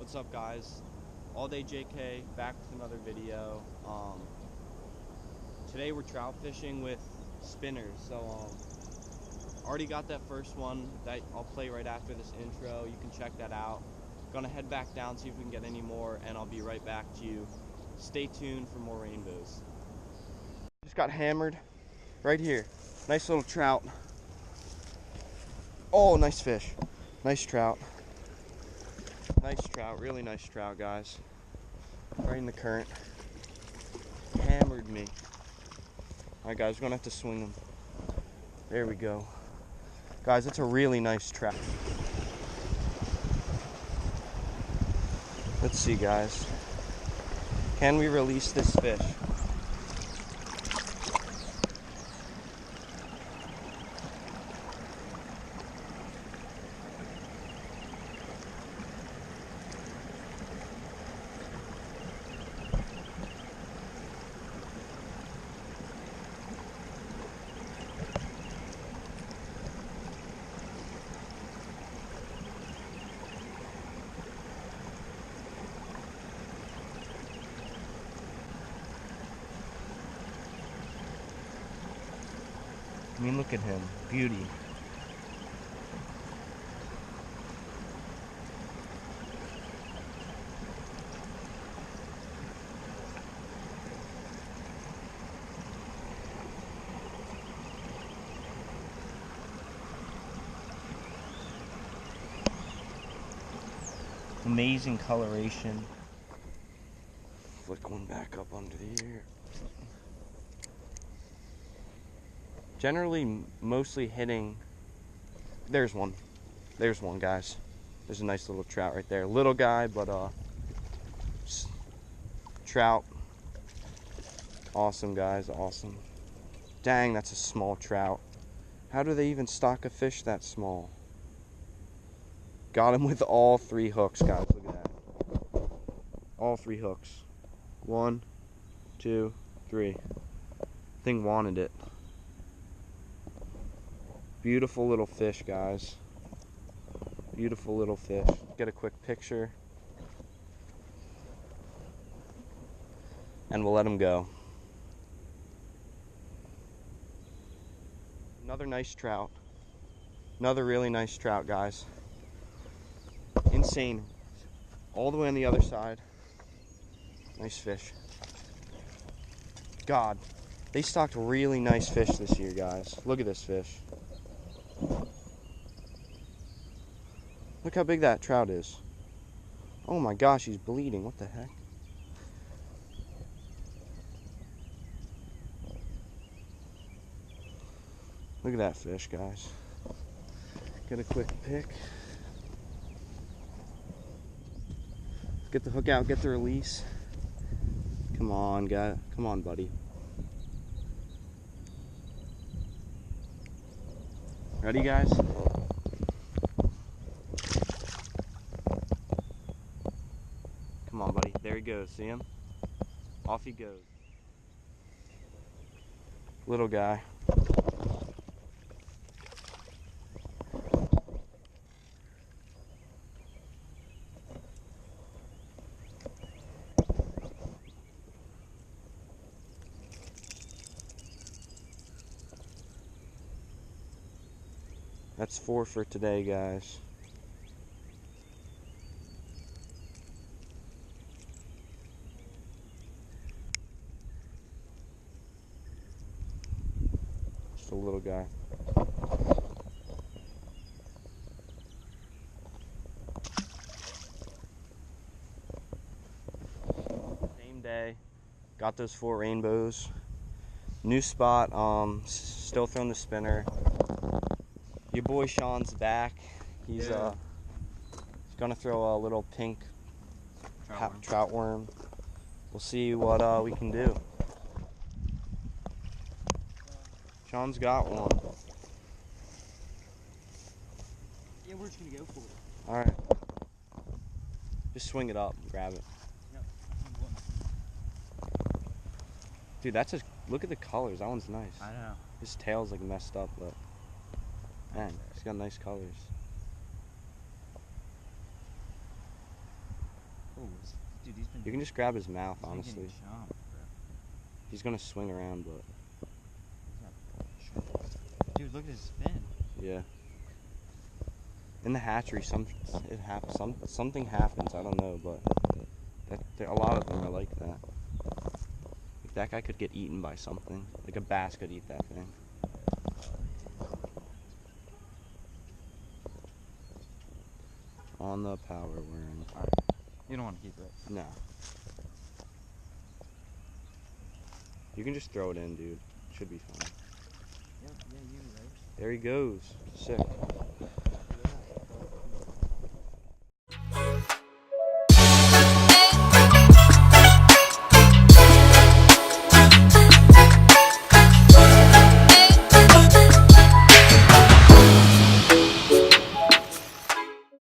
What's up, guys? All Day JK back with another video. Today we're trout fishing with spinners. So already got that first one that I'll play right after this intro. You can check that out. Gonna head back down, see if we can get any more, and I'll be right back to you. Stay tuned for more rainbows. Just got hammered right here. Nice little trout. Oh, nice fish. Nice trout. Nice trout, really nice trout, guys. Right in the current. Hammered me. Alright, guys, we're gonna have to swing them. There we go. Guys, it's a really nice trout. Let's see, guys. Can we release this fish? I mean, look at him. Beauty. Amazing coloration. Flick one back up under the ear. Generally, mostly hitting. There's one, guys. There's a nice little trout right there. Little guy, but trout. Awesome, guys, awesome. Dang, that's a small trout. How do they even stock a fish that small? Got him with all 3 hooks, guys. Look at that. All 3 hooks. 1, 2, 3. Thing wanted it. Beautiful little fish, guys. Beautiful little fish. Get a quick picture. And we'll let him go. Another nice trout. Another really nice trout, guys. Insane. All the way on the other side. Nice fish. God, they stocked really nice fish this year, guys. Look at this fish. Look how big that trout is. Oh my gosh, he's bleeding. What the heck? Look at that fish, guys. Get a quick pick. Get the hook out, get the release. Come on, guy. Come on, buddy. Ready, guys? Come on, buddy. There he goes. See him? Off he goes. Little guy. That's 4 for today, guys. Just a little guy. Same day. Got those 4 rainbows. New spot. Still throwing the spinner. Your boy Sean's back. He's gonna throw a little pink trout worm. We'll see what we can do. Sean's got one. Yeah, we're just gonna go for it. Alright. Just swing it up and grab it. Yep. Dude, that's just, look at the colors. That one's nice. I know. His tail's like messed up, but man, he's got nice colors. Dude, he's been. You can just grab his mouth, he's been getting honestly. chomped, bro. He's gonna swing around, but Dude, look at his spin. yeah. In the hatchery, something happens. I don't know, but a lot of them are like that. Like that guy could get eaten by something. Like a bass could eat that thing. On the power worm. Alright. You don't want to keep it. No. You can just throw it in, dude. Should be fine. Yep, yeah, you right. There he goes. Sick.